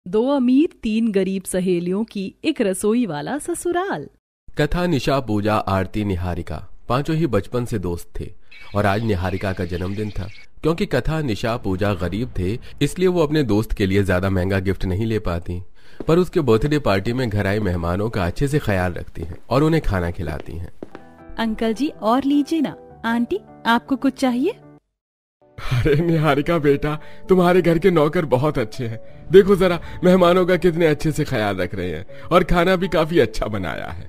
दो अमीर तीन गरीब सहेलियों की एक रसोई वाला ससुराल। कथा, निशा, पूजा, आरती, निहारिका पांचों ही बचपन से दोस्त थे और आज निहारिका का जन्मदिन था। क्योंकि कथा, निशा, पूजा गरीब थे इसलिए वो अपने दोस्त के लिए ज्यादा महंगा गिफ्ट नहीं ले पाती, पर उसके बर्थडे पार्टी में घर आए मेहमानों का अच्छे से ख्याल रखती हैं और उन्हें खाना खिलाती हैं। अंकल जी और लीजिए ना। आंटी आपको कुछ चाहिए? अरे निहारिका बेटा, तुम्हारे घर के नौकर बहुत अच्छे हैं। देखो जरा मेहमानों का कितने अच्छे से ख्याल रख रहे हैं और खाना भी काफी अच्छा बनाया है।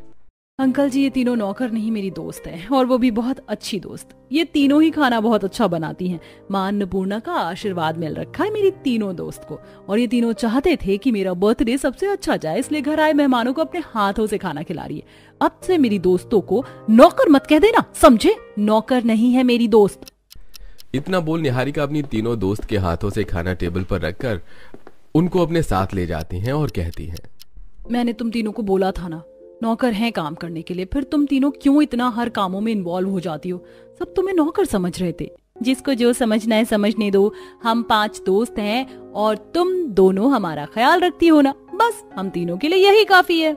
अंकल जी ये तीनों नौकर नहीं मेरी दोस्त हैं और वो भी बहुत अच्छी दोस्त। ये तीनों ही खाना बहुत अच्छा बनाती हैं। मां अन्नपूर्णा का आशीर्वाद मिल रखा है मेरी तीनों दोस्त को और ये तीनों चाहते थे कि मेरा बर्थडे सबसे अच्छा जाए, इसलिए घर आए मेहमानों को अपने हाथों से खाना खिला रही है। अब से मेरी दोस्तों को नौकर मत कह देना, समझे? नौकर नहीं है मेरी दोस्त। इतना बोल निहारिका अपनी तीनों दोस्त के हाथों से खाना टेबल पर रखकर उनको अपने साथ ले जाती हैं और कहती हैं, मैंने तुम तीनों को बोला था ना, नौकर हैं काम करने के लिए, फिर तुम तीनों क्यों इतना हर कामों में इन्वॉल्व हो जाती हो? सब तुम्हें नौकर समझ रहे थे। जिसको जो समझना है समझने दो। हम 5 दोस्त हैं और तुम दोनों हमारा ख्याल रखती हो ना, बस हम तीनों के लिए यही काफी है।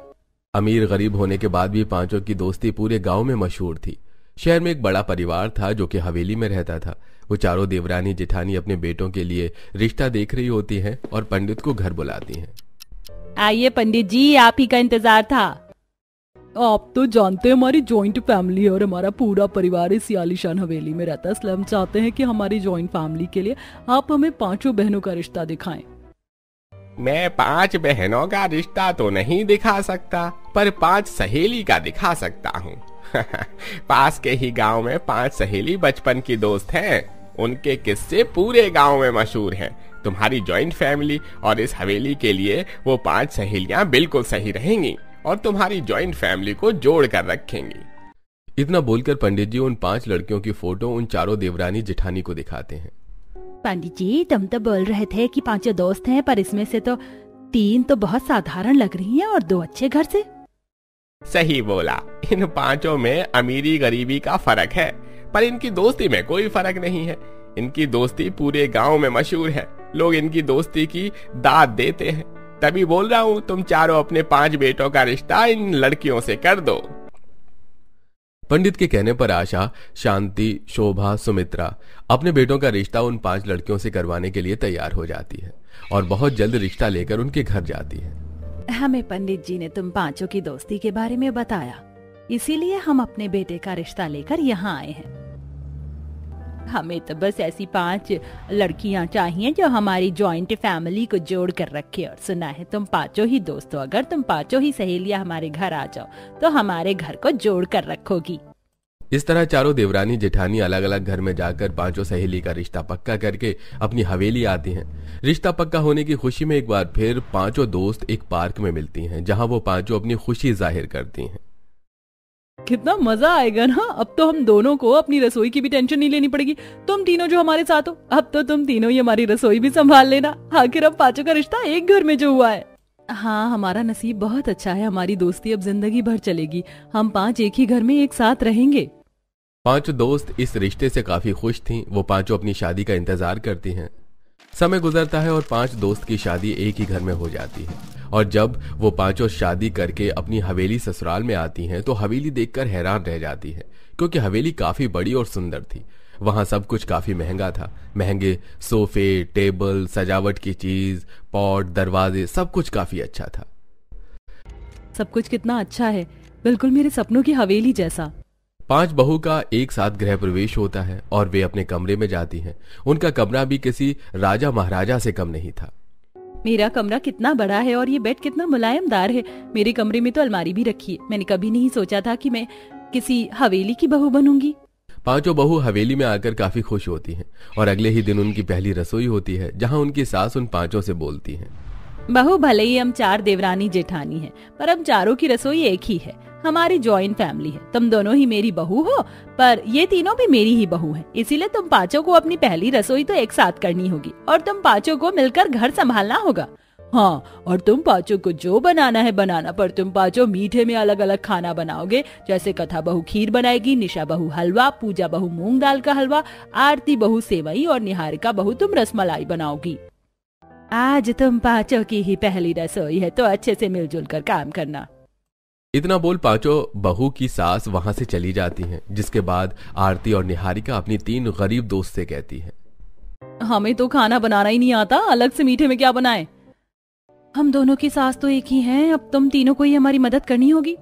अमीर गरीब होने के बाद भी पांचों की दोस्ती पूरे गांव में मशहूर थी। शहर में एक बड़ा परिवार था जो कि हवेली में रहता था। वो चारों देवरानी जेठानी अपने बेटों के लिए रिश्ता देख रही होती हैं और पंडित को घर बुलाती हैं। आइए पंडित जी, आप ही का इंतजार था। आप तो जानते हैं हमारी जॉइंट फैमिली है और हमारा पूरा परिवार इस आलीशान हवेली में रहता है, इसलिए हम चाहते हैं कि हमारी जॉइंट फैमिली के लिए आप हमें 5 बहनों का रिश्ता दिखाएं। मैं 5 बहनों का रिश्ता तो नहीं दिखा सकता, पर 5 सहेली का दिखा सकता हूँ। पास के ही गांव में 5 सहेली बचपन की दोस्त हैं। उनके किस्से पूरे गांव में मशहूर हैं। तुम्हारी जॉइंट फैमिली और इस हवेली के लिए वो 5 सहेलियां बिल्कुल सही रहेंगी और तुम्हारी जॉइंट फैमिली को जोड़ कर रखेंगी। इतना बोलकर पंडित जी उन 5 लड़कियों की फोटो उन चारों देवरानी जेठानी को दिखाते हैं। पंडित जी तुम तो बोल रहे थे कि 5 दोस्त हैं, पर इसमें से तो 3 तो बहुत साधारण लग रही हैं और 2 अच्छे घर से। सही बोला। इन 5 में अमीरी गरीबी का फर्क है, पर इनकी दोस्ती में कोई फर्क नहीं है। इनकी दोस्ती पूरे गांव में मशहूर है। लोग इनकी दोस्ती की दाद देते हैं। तभी बोल रहा हूँ तुम चारों अपने 5 बेटों का रिश्ता इन लड़कियों से कर दो। पंडित के कहने पर आशा, शांति, शोभा, सुमित्रा अपने बेटों का रिश्ता उन 5 लड़कियों से करवाने के लिए तैयार हो जाती है और बहुत जल्द रिश्ता लेकर उनके घर जाती है। हमें पंडित जी ने तुम 5 की दोस्ती के बारे में बताया, इसीलिए हम अपने बेटे का रिश्ता लेकर यहाँ आए हैं। हमें तो बस ऐसी 5 लड़कियां चाहिए जो हमारी जॉइंट फैमिली को जोड़ कर रखे। और सुना है तुम 5 ही दोस्त हो, अगर तुम 5 ही सहेलियां हमारे घर आ जाओ तो हमारे घर को जोड़ कर रखोगी। इस तरह चारों देवरानी जेठानी अलग अलग घर में जाकर 5 सहेली का रिश्ता पक्का करके अपनी हवेली आती हैं। रिश्ता पक्का होने की खुशी में एक बार फिर 5 दोस्त एक पार्क में मिलती हैं, जहां वो 5 अपनी खुशी जाहिर करती हैं। कितना मजा आएगा ना, अब तो हम दोनों को अपनी रसोई की भी टेंशन नहीं लेनी पड़ेगी। तुम तीनों जो हमारे साथ हो, अब तो तुम तीनों ही हमारी रसोई भी संभाल लेना। आखिर अब 5 का रिश्ता एक घर में जो हुआ है। हाँ, हमारा नसीब बहुत अच्छा है। हमारी दोस्ती अब जिंदगी भर चलेगी। हम 5 एक ही घर में एक साथ रहेंगे। 5 दोस्त इस रिश्ते से काफी खुश थीं। वो 5 अपनी शादी का इंतजार करती हैं। समय गुजरता है और 5 दोस्त की शादी एक ही घर में हो जाती है और जब वो 5 शादी करके अपनी हवेली ससुराल में आती हैं तो हवेली देखकर हैरान रह जाती है, क्योंकि हवेली काफी बड़ी और सुंदर थी। वहां सब कुछ काफी महंगा था। महंगे सोफे, टेबल, सजावट की चीज, पॉट, दरवाजे, सब कुछ काफी अच्छा था। सब कुछ कितना अच्छा है, बिल्कुल मेरे सपनों की हवेली जैसा। 5 बहू का एक साथ गृह प्रवेश होता है और वे अपने कमरे में जाती हैं। उनका कमरा भी किसी राजा महाराजा से कम नहीं था। मेरा कमरा कितना बड़ा है और ये बेड कितना मुलायमदार है। मेरे कमरे में तो अलमारी भी रखी है। मैंने कभी नहीं सोचा था कि मैं किसी हवेली की बहू बनूंगी। 5 बहू हवेली में आकर काफी खुश होती हैं और अगले ही दिन उनकी पहली रसोई होती है, जहां उनकी सास उन 5 से बोलती हैं, बहू भले ही हम 4 देवरानी जेठानी हैं, पर अब चारों की रसोई एक ही है। हमारी जॉइंट फैमिली है। तुम दोनों ही मेरी बहू हो, पर ये तीनों भी मेरी ही बहू हैं। इसीलिए तुम 5 को अपनी पहली रसोई तो एक साथ करनी होगी और तुम 5 को मिलकर घर संभालना होगा। हाँ, और तुम 5 को जो बनाना है बनाना, पर तुम 5 मीठे में अलग अलग खाना बनाओगे। जैसे कथा बहू खीर बनाएगी, निशा बहू हलवा, पूजा बहू मूंग दाल का हलवा, आरती बहू सेवई और निहारिका बहू तुम रसमलाई बनाओगी। आज तुम पांचों की ही पहली रसोई है तो अच्छे से मिलजुल कर काम करना। इतना बोल पांचों बहू की सास वहां से चली जाती हैं, जिसके बाद आरती और निहारिका अपनी 3 गरीब दोस्त से कहती हैं, हमें तो खाना बनाना ही नहीं आता, अलग से मीठे में क्या बनाएं? हम दोनों की सास तो एक ही हैं, अब तुम तीनों को ही हमारी मदद करनी होगी।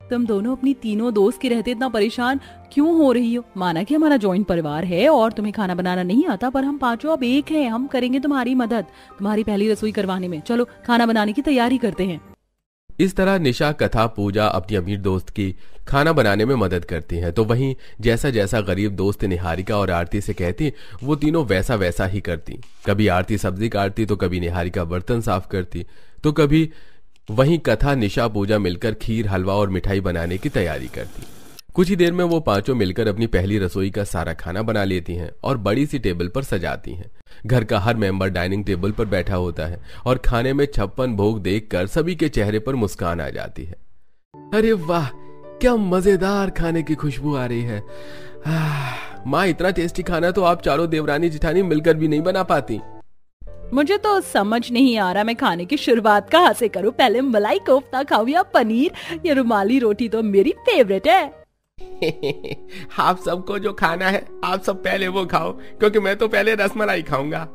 तुम दोनों अपनी तीनों दोस्त के रहते इतना परेशान क्यों हो रही हो? माना कि हमारा जॉइंट परिवार है और तुम्हें खाना बनाना नहीं आता, पर हम पांचों अब एक हैं, हम करेंगे तुम्हारी मदद, तुम्हारी पहली रसोई करवाने में। चलो खाना बनाने की तैयारी करते हैं। इस तरह निशा, कथा, पूजा अपनी अमीर दोस्त की खाना बनाने में मदद करती हैं। तो वहीं जैसा जैसा गरीब दोस्त निहारिका और आरती से कहती, वो तीनों वैसा वैसा ही करती। कभी आरती सब्जी काटती तो कभी निहारिका बर्तन साफ करती, तो कभी वहीं कथा, निशा, पूजा मिलकर खीर, हलवा और मिठाई बनाने की तैयारी करती। कुछ ही देर में वो पांचों मिलकर अपनी पहली रसोई का सारा खाना बना लेती हैं और बड़ी सी टेबल पर सजाती हैं। घर का हर मेंबर डाइनिंग टेबल पर बैठा होता है और खाने में 56 भोग देखकर सभी के चेहरे पर मुस्कान आ जाती है। अरे वाह, क्या मजेदार खाने की खुशबू आ रही है। माँ, इतना टेस्टी खाना तो आप चारों देवरानी जिठानी मिलकर भी नहीं बना पाती। मुझे तो समझ नहीं आ रहा मैं खाने की शुरुआत कहाँ से करूँ। पहले मलाई कोफ्ता खाऊं या पनीर? ये रुमाली रोटी तो मेरी फेवरेट है। आप सबको जो खाना है आप सब पहले वो खाओ, क्योंकि मैं तो पहले रसमलाई खाऊंगा।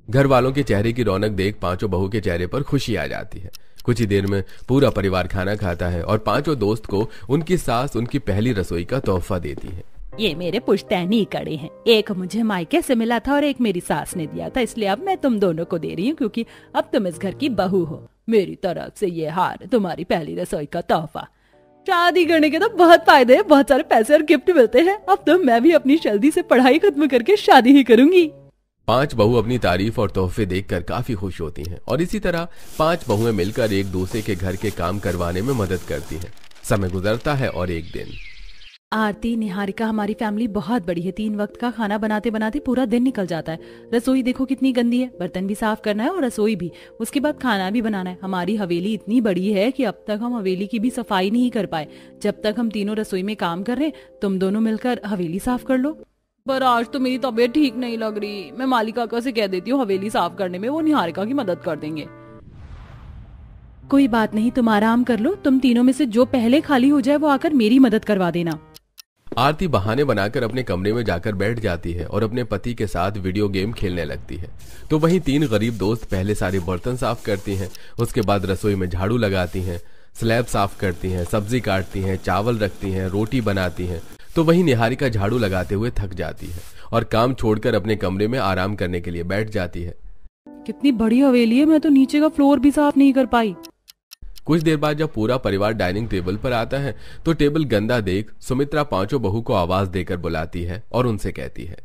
घर वालों के चेहरे की रौनक देख पांचों बहू के चेहरे पर खुशी आ जाती है। कुछ ही देर में पूरा परिवार खाना खाता है और पांचों दोस्त को उनकी सास उनकी पहली रसोई का तोहफा देती है। ये मेरे पुश्तैनी कड़े हैं, एक मुझे मायके से मिला था और एक मेरी सास ने दिया था, इसलिए अब मैं तुम दोनों को दे रही हूँ, क्योंकि अब तुम इस घर की बहू हो। मेरी तरफ से ये हार तुम्हारी पहली रसोई का तोहफा। शादी करने के तो बहुत फायदे हैं, बहुत सारे पैसे और गिफ्ट मिलते हैं। अब तो मैं भी अपनी जल्दी से पढ़ाई खत्म करके शादी ही करूंगी। 5 बहू अपनी तारीफ और तोहफे देखकर काफी खुश होती हैं और इसी तरह 5 बहुएं मिलकर एक दूसरे के घर के काम करवाने में मदद करती हैं। समय गुजरता है और एक दिन आरती, निहारिका, हमारी फैमिली बहुत बड़ी है। 3 वक्त का खाना बनाते बनाते पूरा दिन निकल जाता है। रसोई देखो कितनी गंदी है, बर्तन भी साफ करना है और रसोई भी, उसके बाद खाना भी बनाना है। हमारी हवेली इतनी बड़ी है कि अब तक हम हवेली की भी सफाई नहीं कर पाए। जब तक हम तीनों रसोई में काम कर रहे हैं, तुम दोनों मिलकर हवेली साफ कर लो। पर आज तो मेरी तबीयत ठीक नहीं लग रही, मैं मालिक काका से कह देती हूँ हवेली साफ करने में, वो निहारिका की मदद कर देंगे। कोई बात नहीं, तुम आराम कर लो। तुम तीनों में से जो पहले खाली हो जाए वो आकर मेरी मदद करवा देना। आरती बहाने बनाकर अपने कमरे में जाकर बैठ जाती है और अपने पति के साथ वीडियो गेम खेलने लगती है। तो वहीं 3 गरीब दोस्त पहले सारे बर्तन साफ करती हैं, उसके बाद रसोई में झाड़ू लगाती हैं, स्लैब साफ करती हैं, सब्जी काटती हैं, चावल रखती हैं, रोटी बनाती हैं। तो वहीं निहारिका झाड़ू लगाते हुए थक जाती है और काम छोड़कर अपने कमरे में आराम करने के लिए बैठ जाती है। कितनी बड़ी हवेली है, मैं तो नीचे का फ्लोर भी साफ नहीं कर पाई। कुछ देर बाद जब पूरा परिवार डाइनिंग टेबल पर आता है तो टेबल गंदा देख सुमित्रा पांचों बहू को आवाज देकर बुलाती है और उनसे कहती है,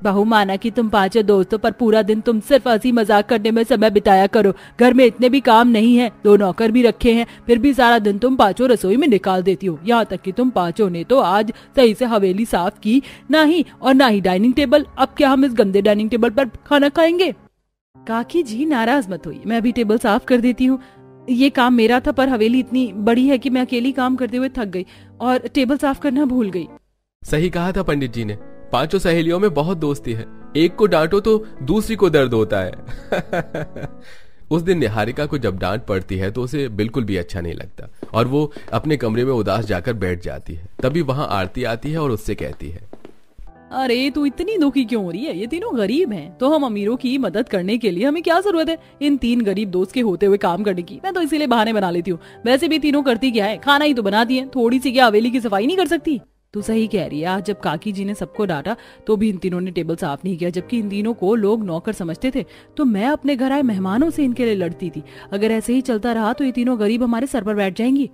बहू, माना कि तुम 5 दोस्तों, पर पूरा दिन तुम सिर्फ हंसी मजाक करने में समय बिताया करो। घर में इतने भी काम नहीं है, 2 नौकर भी रखे हैं, फिर भी सारा दिन तुम 5 रसोई में निकाल देती हो। यहाँ तक कि तुम 5 ने तो आज सही से हवेली साफ की नहीं और ना ही डाइनिंग टेबल। अब क्या हम इस गंदे डाइनिंग टेबल पर खाना खाएंगे? काकी जी, नाराज मत होइए, मैं भी टेबल साफ कर देती हूँ। ये काम मेरा था, पर हवेली इतनी बड़ी है कि मैं अकेली काम करते हुए थक गई और टेबल साफ करना भूल गई। सही कहा था पंडित जी ने, 5 सहेलियों में बहुत दोस्ती है, एक को डांटो तो दूसरी को दर्द होता है। उस दिन निहारिका को जब डांट पड़ती है तो उसे बिल्कुल भी अच्छा नहीं लगता और वो अपने कमरे में उदास जाकर बैठ जाती है। तभी वहां आरती आती है और उससे कहती है, अरे तू इतनी दुखी क्यों हो रही है? ये तीनों गरीब हैं, तो हम अमीरों की मदद करने के लिए हमें क्या जरूरत है इन 3 गरीब दोस्त के होते हुए काम करने की? मैं तो इसीलिए बहाने बना लेती हूँ। वैसे भी तीनों करती क्या है, खाना ही तो बनाती है, थोड़ी सी क्या हवेली की सफाई नहीं कर सकती? तू सही कह रही है। आज जब काकी जी ने सबको डांटा तो भी इन तीनों ने टेबल साफ नहीं किया, जबकि इन तीनों को लोग नौकर समझते थे। तो मैं अपने घर आए मेहमानों से इनके लिए लड़ती थी। अगर ऐसे ही चलता रहा तो ये तीनों गरीब हमारे सर पर बैठ जाएंगी।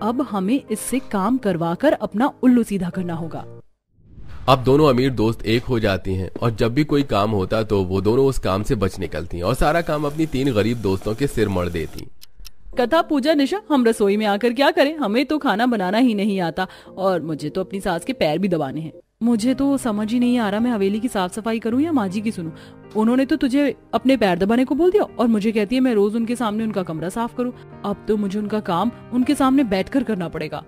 अब हमें इससे काम करवा कर अपना उल्लू सीधा करना होगा। अब दोनों अमीर दोस्त एक हो जाती हैं और जब भी कोई काम होता तो वो दोनों उस काम से बच निकलती हैं और सारा काम अपनी 3 गरीब दोस्तों के सिर मड़ देती। कथा, पूजा, निशा, हम रसोई में आकर क्या करें? हमें तो खाना बनाना ही नहीं आता और मुझे तो अपनी सास के पैर भी दबाने हैं। मुझे तो समझ ही नहीं आ रहा मैं हवेली की साफ सफाई करूं या माँ जी की सुनूं। उन्होंने तो तुझे अपने पैर दबाने को बोल दिया और मुझे कहती है मैं रोज उनके सामने उनका कमरा साफ करूं। अब तो मुझे उनका काम उनके सामने बैठकर करना पड़ेगा।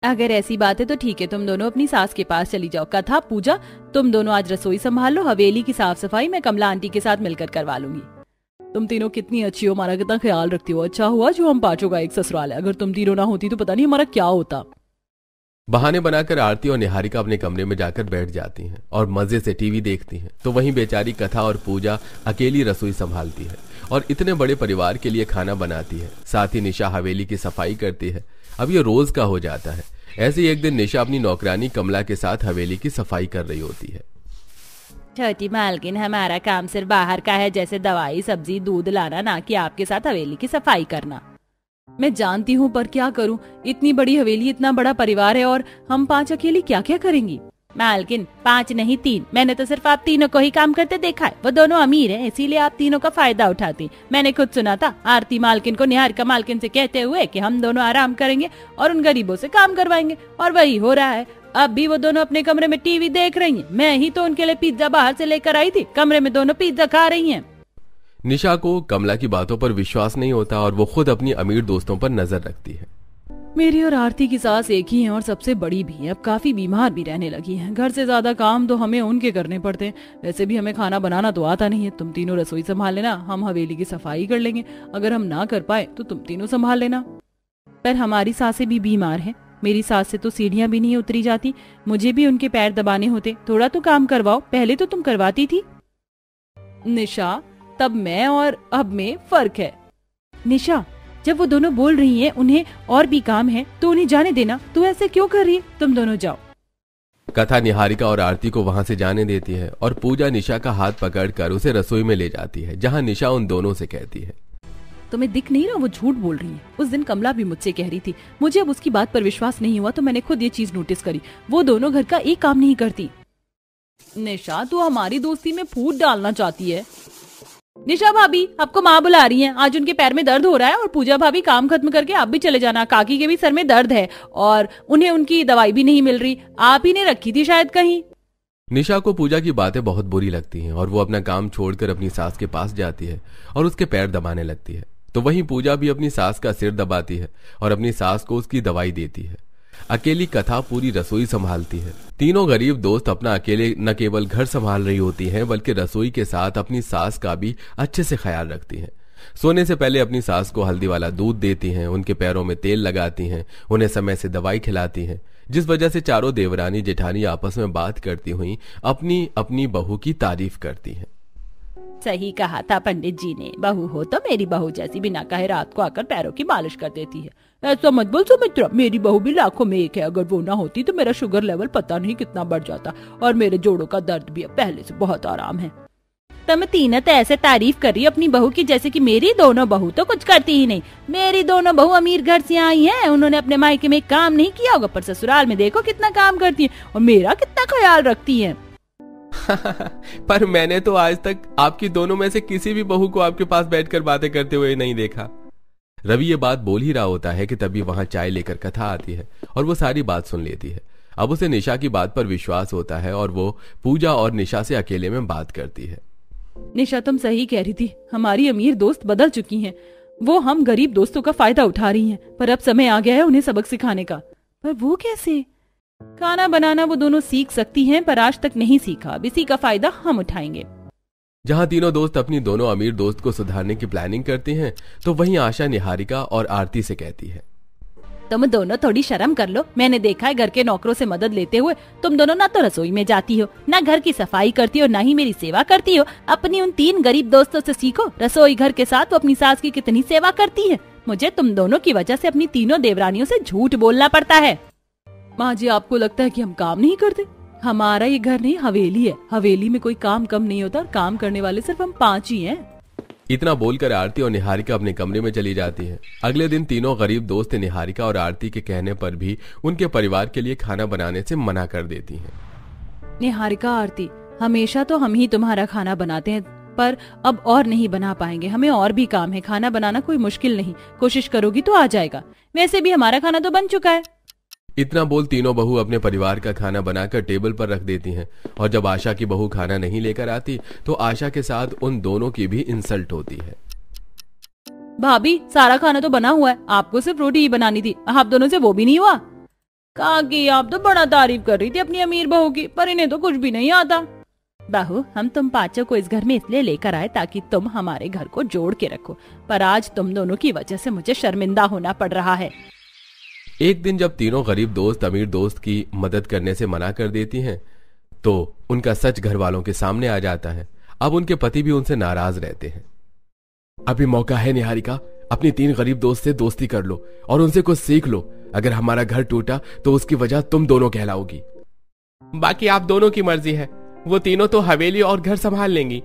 अगर ऐसी बात है तो ठीक है, तुम दोनों अपनी सास के पास चली जाओ। कथा, पूजा, तुम दोनों आज रसोई संभाल लो, हवेली की साफ सफाई मैं कमला आंटी के साथ मिलकर करवा लूंगी। तुम तीनों कितनी अच्छी हो, हमारा कितना ख्याल रखती हो। अच्छा हुआ जो हम पांचों का एक ससुराल है, अगर तुम तीनों ना होती तो पता नहीं हमारा क्या होता। बहाने बनाकर आरती और निहारिका अपने कमरे में जाकर बैठ जाती हैं और मजे से टीवी देखती हैं। तो वहीं बेचारी कथा और पूजा अकेली रसोई संभालती है और इतने बड़े परिवार के लिए खाना बनाती है। साथ ही निशा हवेली की सफाई करती है। अब ये रोज का हो जाता है। ऐसे ही एक दिन निशा अपनी नौकरानी कमला के साथ हवेली की सफाई कर रही होती है। छोटी मालकिन, हमारा काम सिर्फ बाहर का है, जैसे दवाई, सब्जी, दूध लाना, ना कि आपके साथ हवेली की सफाई करना। मैं जानती हूँ, पर क्या करूँ, इतनी बड़ी हवेली, इतना बड़ा परिवार है और हम 5 अकेली क्या क्या करेंगी। मालकिन 5 नहीं 3, मैंने तो सिर्फ आप तीनों को ही काम करते देखा है। वो दोनों अमीर हैं, इसीलिए आप तीनों का फायदा उठाती। मैंने खुद सुना था आरती मालकिन को निहारिका मालकिन से कहते हुए कि हम दोनों आराम करेंगे और उन गरीबों से काम करवाएंगे, और वही हो रहा है। अब भी वो दोनों अपने कमरे में टीवी देख रही हैं। मैं ही तो उनके लिए पिज्जा बाहर से लेकर आई थी, कमरे में दोनों पिज्जा खा रही हैं। निशा को कमला की बातों पर विश्वास नहीं होता और वो खुद अपनी अमीर दोस्तों पर नजर रखती है। मेरी और आरती की सास एक ही हैं और सबसे बड़ी भी है। अब काफी बीमार भी रहने लगी हैं। घर से ज्यादा काम तो हमें उनके करने पड़ते हैं। वैसे भी हमें खाना बनाना तो आता नहीं है। तुम तीनों रसोई संभाल लेना, हम हवेली की सफाई कर लेंगे। अगर हम ना कर पाए तो तुम तीनों संभाल लेना। पर हमारी सासें भी बीमार है। मेरी सास से तो सीढ़ियां भी नहीं उतरी जाती, मुझे भी उनके पैर दबाने होते। थोड़ा तो काम करवाओ, पहले तो तुम करवाती थी। निशा, तब मैं और अब में फर्क है। निशा, जब वो दोनों बोल रही हैं उन्हें और भी काम है तो उन्हें जाने देना। तू ऐसे क्यों कर रही है? तुम दोनों जाओ। कथा निहारिका और आरती को वहां से जाने देती है और पूजा निशा का हाथ पकड़कर उसे रसोई में ले जाती है, जहां निशा उन दोनों से कहती है, तुम्हें दिख नहीं रहा वो झूठ बोल रही है। उस दिन कमला भी मुझसे कह रही थी। मुझे अब उसकी बात पर विश्वास नहीं हुआ तो मैंने खुद ये चीज नोटिस करी। वो दोनों घर का एक काम नहीं करती। निशा, तू हमारी दोस्ती में फूट डालना चाहती है। निशा भाभी, आपको माँ बुला रही हैं। आज उनके पैर में दर्द हो रहा है और पूजा भाभी काम खत्म करके आप भी चले जाना। काकी के भी सर में दर्द है और उन्हें उनकी दवाई भी नहीं मिल रही। आप ही ने रखी थी शायद कहीं। निशा को पूजा की बातें बहुत बुरी लगती हैं और वो अपना काम छोड़कर अपनी सास के पास जाती है और उसके पैर दबाने लगती है। तो वहीं पूजा भी अपनी सास का सिर दबाती है और अपनी सास को उसकी दवाई देती है। अकेली कथा पूरी रसोई संभालती है। तीनों गरीब दोस्त अपना अकेले न केवल घर संभाल रही होती हैं बल्कि रसोई के साथ अपनी सास का भी अच्छे से ख्याल रखती हैं। सोने से पहले अपनी सास को हल्दी वाला दूध देती हैं, उनके पैरों में तेल लगाती हैं, उन्हें समय से दवाई खिलाती हैं, जिस वजह से चारों देवरानी जेठानी आपस में बात करती हुई अपनी अपनी बहू की तारीफ करती हैं। सही कहा था पंडित जी ने, बहू हो तो मेरी बहू जैसी, बिना कहे रात को आकर पैरों की मालिश कर देती है। ऐसा मत बोल सुमित्रा, मेरी बहू भी लाखों में एक है। अगर वो ना होती तो मेरा शुगर लेवल पता नहीं कितना बढ़ जाता और मेरे जोड़ों का दर्द भी अब पहले से बहुत आराम है। तुम तीनों तो ऐसे तारीफ कर रही हो अपनी बहू की जैसे कि मेरी दोनों बहू तो कुछ करती ही नहीं। मेरी दोनों बहू अमीर घर से आई हैं, उन्होंने अपने मायके में काम नहीं किया होगा, पर ससुराल में देखो कितना काम करती है और मेरा कितना ख्याल रखती है। पर मैंने तो आज तक आपकी दोनों में से किसी भी बहू को आपके पास बैठकर बातें करते हुए नहीं देखा। रवि ये बात बोल ही रहा होता है कि तभी वहां चाय लेकर कथा आती है और वो सारी बात सुन लेती है। अब उसे निशा की बात पर विश्वास होता है और वो पूजा और निशा से अकेले में बात करती है। निशा, तुम सही कह रही थी, हमारी अमीर दोस्त बदल चुकी हैं। वो हम गरीब दोस्तों का फायदा उठा रही हैं, पर अब समय आ गया है उन्हें सबक सिखाने का। पर वो कैसे? खाना बनाना वो दोनों सीख सकती हैं, पर आज तक नहीं सीखा। अब इसी का फायदा हम उठाएंगे। जहां तीनों दोस्त अपनी दोनों अमीर दोस्त को सुधारने की प्लानिंग करती हैं, तो वहीं आशा निहारिका और आरती से कहती है, तुम दोनों थोड़ी शर्म कर लो। मैंने देखा है घर के नौकरों से मदद लेते हुए तुम दोनों ना तो रसोई में जाती हो, ना घर की सफाई करती हो, ना ही मेरी सेवा करती हो। अपनी उन 3 गरीब दोस्तों से सीखो। रसोई घर के साथ वो अपनी सास की कितनी सेवा करती है। मुझे तुम दोनों की वजह से अपनी तीनों देवरानियों से झूठ बोलना पड़ता है। माँ जी, आपको लगता है कि हम काम नहीं करते? हमारा ये घर नहीं हवेली है। हवेली में कोई काम कम नहीं होता और काम करने वाले सिर्फ हम 5 ही हैं। इतना बोलकर आरती और निहारिका अपने कमरे में चली जाती है। अगले दिन तीनों गरीब दोस्त निहारिका और आरती के कहने पर भी उनके परिवार के लिए खाना बनाने से मना कर देती हैं। निहारिका, आरती, हमेशा तो हम ही तुम्हारा खाना बनाते हैं, पर अब और नहीं बना पाएंगे। हमें और भी काम है। खाना बनाना कोई मुश्किल नहीं, कोशिश करोगी तो आ जाएगा। वैसे भी हमारा खाना तो बन चुका है। इतना बोल तीनों बहू अपने परिवार का खाना बनाकर टेबल पर रख देती हैं और जब आशा की बहू खाना नहीं लेकर आती तो आशा के साथ उन दोनों की भी इंसल्ट होती है। भाभी, सारा खाना तो बना हुआ है, आपको सिर्फ रोटी ही बनानी थी। आप दोनों से वो भी नहीं हुआ। काकी, आप तो बड़ा तारीफ कर रही थी अपनी अमीर बहू की, पर इन्हें तो कुछ भी नहीं आता। बहू, हम तुम पांचों को इस घर में इसलिए लेकर आए ताकि तुम हमारे घर को जोड़ के रखो, पर आज तुम दोनों की वजह से मुझे शर्मिंदा होना पड़ रहा है। एक दिन जब तीनों गरीब दोस्त अमीर दोस्त की मदद करने से मना कर देती हैं, तो उनका सच घर वालों के सामने आ जाता है। अब उनके पति भी उनसे नाराज रहते हैं। अभी मौका है निहारिका, अपनी 3 गरीब दोस्त से दोस्ती कर लो और उनसे कुछ सीख लो। अगर हमारा घर टूटा तो उसकी वजह तुम दोनों कहलाओगी। बाकी आप दोनों की मर्जी है, वो तीनों तो हवेली और घर संभाल लेंगी।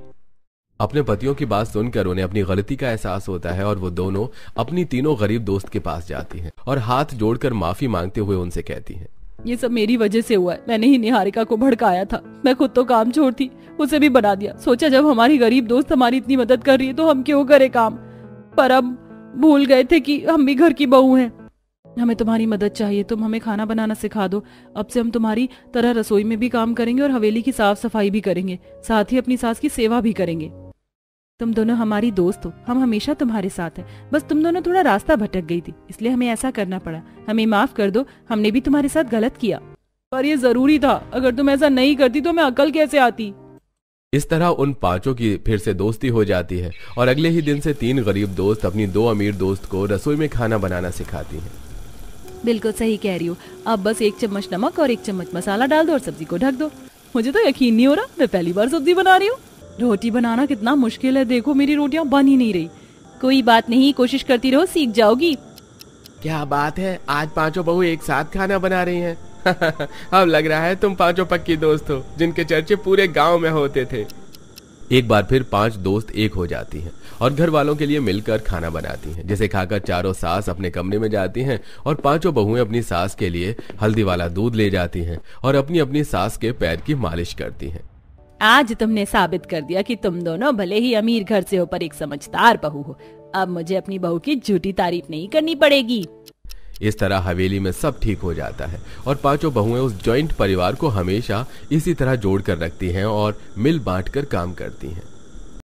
अपने पतियों की बात सुनकर उन्हें अपनी गलती का एहसास होता है और वो दोनों अपनी तीनों गरीब दोस्त के पास जाती हैं और हाथ जोड़कर माफी मांगते हुए उनसे कहती हैं, ये सब मेरी वजह से हुआ है। मैंने ही निहारिका को भड़काया था। मैं खुद तो काम छोड़ थी, उसे भी बना दिया। सोचा जब हमारी गरीब दोस्त हमारी इतनी मदद कर रही है तो हम क्यों करें काम, पर अब भूल गए थे कि हम भी घर की बहू हैं। हमें तुम्हारी मदद चाहिए, तुम हमें खाना बनाना सिखा दो। अब से हम तुम्हारी तरह रसोई में भी काम करेंगे और हवेली की साफ सफाई भी करेंगे, साथ ही अपनी सास की सेवा भी करेंगे। तुम दोनों हमारी दोस्त हो, हम हमेशा तुम्हारे साथ हैं। बस तुम दोनों थोड़ा रास्ता भटक गई थी, इसलिए हमें ऐसा करना पड़ा। हमें माफ कर दो, हमने भी तुम्हारे साथ गलत किया, पर ये जरूरी था। अगर तुम ऐसा नहीं करती तो मैं अकल कैसे आती। इस तरह उन पांचों की फिर से दोस्ती हो जाती है और अगले ही दिन से 3 गरीब दोस्त अपनी 2 अमीर दोस्त को रसोई में खाना बनाना सिखाती हैं। बिल्कुल सही कह रही हो। अब बस 1 चम्मच नमक और 1 चम्मच मसाला डाल दो और सब्जी को ढक दो। मुझे तो यकीन नहीं हो रहा, मैं पहली बार सब्जी बना रही हूँ। रोटी बनाना कितना मुश्किल है, देखो मेरी रोटियां बन ही नहीं रही। कोई बात नहीं, कोशिश करती रहो, सीख जाओगी। क्या बात है, आज पांचों बहू एक साथ खाना बना रही हैं। अब लग रहा है तुम पांचों पक्की दोस्त हो, जिनके चर्चे पूरे गांव में होते थे। एक बार फिर 5 दोस्त एक हो जाती हैं और घर वालों के लिए मिलकर खाना बनाती हैं, जिसे खाकर चारों सास अपने कमरे में जाती हैं और पांचों बहुएं अपनी सास के लिए हल्दी वाला दूध ले जाती हैं और अपनी अपनी सास के पैर की मालिश करती हैं। आज तुमने साबित कर दिया कि तुम दोनों भले ही अमीर घर से हो पर एक समझदार बहू हो। अब मुझे अपनी बहू की झूठी तारीफ नहीं करनी पड़ेगी। इस तरह हवेली में सब ठीक हो जाता है और पांचों बहुएं उस जॉइंट परिवार को हमेशा इसी तरह जोड़ कर रखती हैं और मिल बांट कर काम करती हैं।